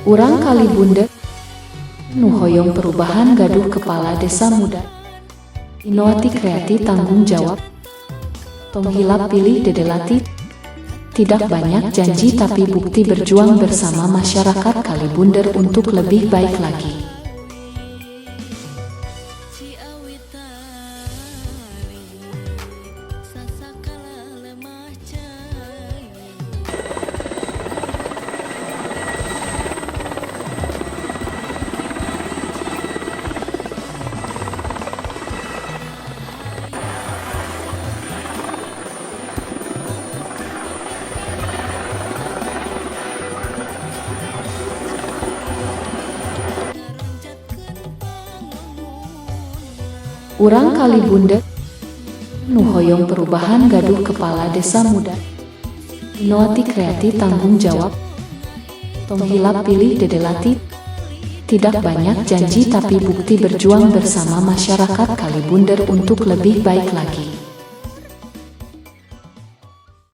Urang kali bundek nu hoyong perubahan gaduh kepala desa muda. Inoati kreati tanggung jawab. Tong hilap pilih dedelati. Tidak banyak janji tapi bukti berjuang bersama masyarakat Kalibunder untuk lebih baik lagi. Urang Kalibunder nu hoyong perubahan gaduh kepala desa muda. Inoati kreati tanggung jawab. Tong hilap pilih dedelati. Tidak banyak janji tapi bukti berjuang bersama masyarakat Kalibunder untuk lebih baik lagi.